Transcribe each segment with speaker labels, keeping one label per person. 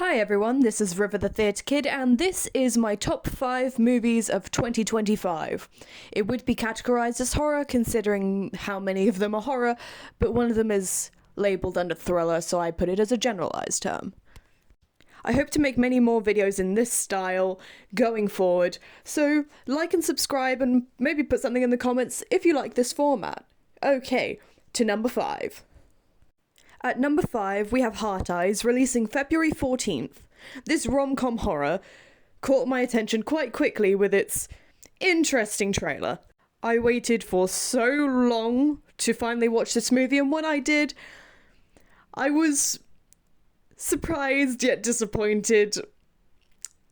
Speaker 1: Hi everyone, this is River the Theatre Kid, and this is my top 5 movies of 2025. It would be categorised as horror, considering how many of them are horror, but one of them is labelled under thriller, so I put it as a generalised term. I hope to make many more videos in this style going forward, so like and subscribe and maybe put something in the comments if you like this format. Okay, to number 5. At number 5, we have Heart Eyes, releasing February 14th. This rom-com horror caught my attention quite quickly with its interesting trailer. I waited for so long to finally watch this movie, and when I did, I was surprised yet disappointed,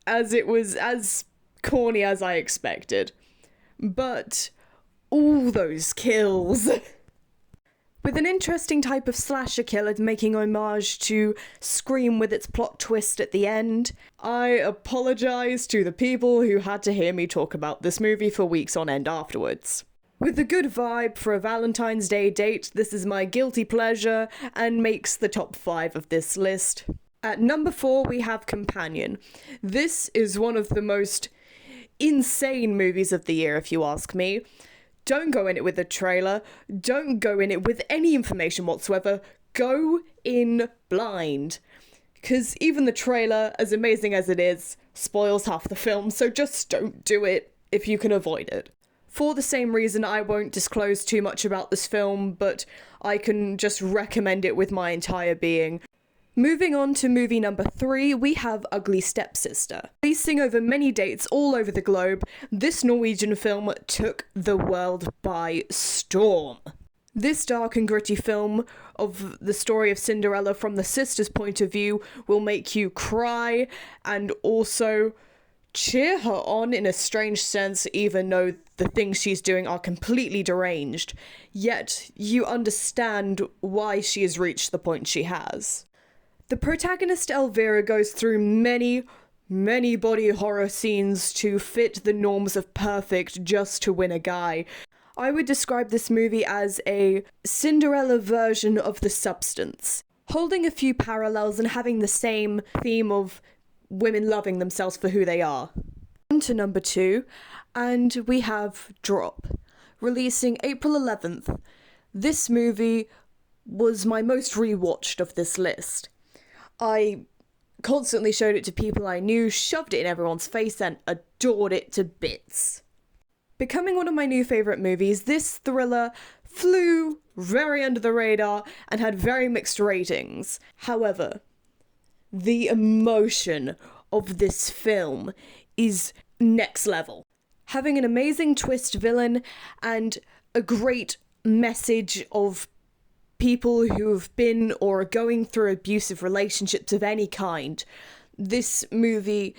Speaker 1: as it was as corny as I expected. But all those kills... With an interesting type of slasher killer making homage to Scream with its plot twist at the end, I apologise to the people who had to hear me talk about this movie for weeks on end afterwards. With a good vibe for a Valentine's Day date, this is my guilty pleasure and makes the top 5 of this list. At number 4, we have Companion. This is one of the most insane movies of the year, if you ask me. Don't go in it with a trailer, don't go in it with any information whatsoever, go in blind. Because even the trailer, as amazing as it is, spoils half the film, so just don't do it if you can avoid it. For the same reason, I won't disclose too much about this film, but I can just recommend it with my entire being. Moving on to movie number 3, we have Ugly Stepsister. Releasing over many dates all over the globe, this Norwegian film took the world by storm. This dark and gritty film of the story of Cinderella from the sister's point of view will make you cry and also cheer her on in a strange sense, even though the things she's doing are completely deranged. Yet you understand why she has reached the point she has. The protagonist Elvira goes through many body horror scenes to fit the norms of perfect just to win a guy. I would describe this movie as a Cinderella version of The Substance, holding a few parallels and having the same theme of women loving themselves for who they are. On to number 2, and we have Drop, releasing April 11th. This movie was my most rewatched of this list. I constantly showed it to people I knew, shoved it in everyone's face, and adored it to bits. Becoming one of my new favourite movies, this thriller flew very under the radar and had very mixed ratings. However, the emotion of this film is next level. Having an amazing twist villain and a great message of people who have been or are going through abusive relationships of any kind, this movie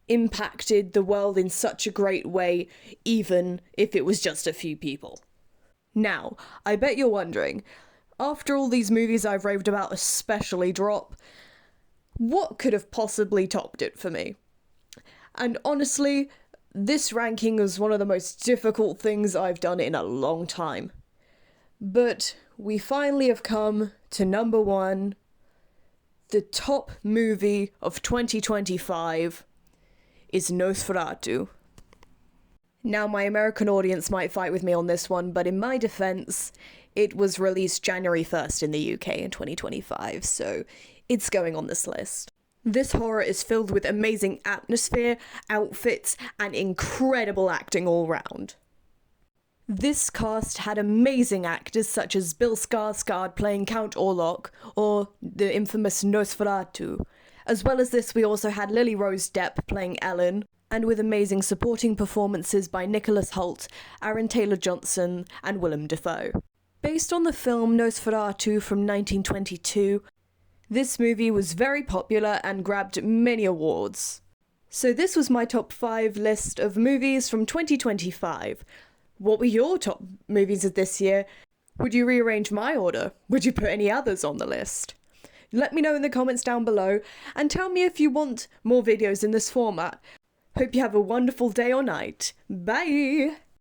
Speaker 1: impacted the world in such a great way, even if it was just a few people. Now, I bet you're wondering, after all these movies I've raved about, especially Drop, what could have possibly topped it for me? And honestly, this ranking was one of the most difficult things I've done in a long time. But we finally have come to number 1, the top movie of 2025 is Nosferatu. Now, my American audience might fight with me on this one, but in my defense, it was released January 1st in the UK in 2025, so it's going on this list. This horror is filled with amazing atmosphere, outfits, and incredible acting all round. This cast had amazing actors such as Bill Skarsgård playing Count Orlok, or the infamous Nosferatu. As well as this, we also had Lily Rose Depp playing Ellen, and with amazing supporting performances by Nicholas Hoult, Aaron Taylor-Johnson, and Willem Dafoe. Based on the film Nosferatu from 1922, this movie was very popular and grabbed many awards. So this was my top 5 list of movies from 2025. What were your top movies of this year? Would you rearrange my order? Would you put any others on the list? Let me know in the comments down below, and tell me if you want more videos in this format. Hope you have a wonderful day or night. Bye!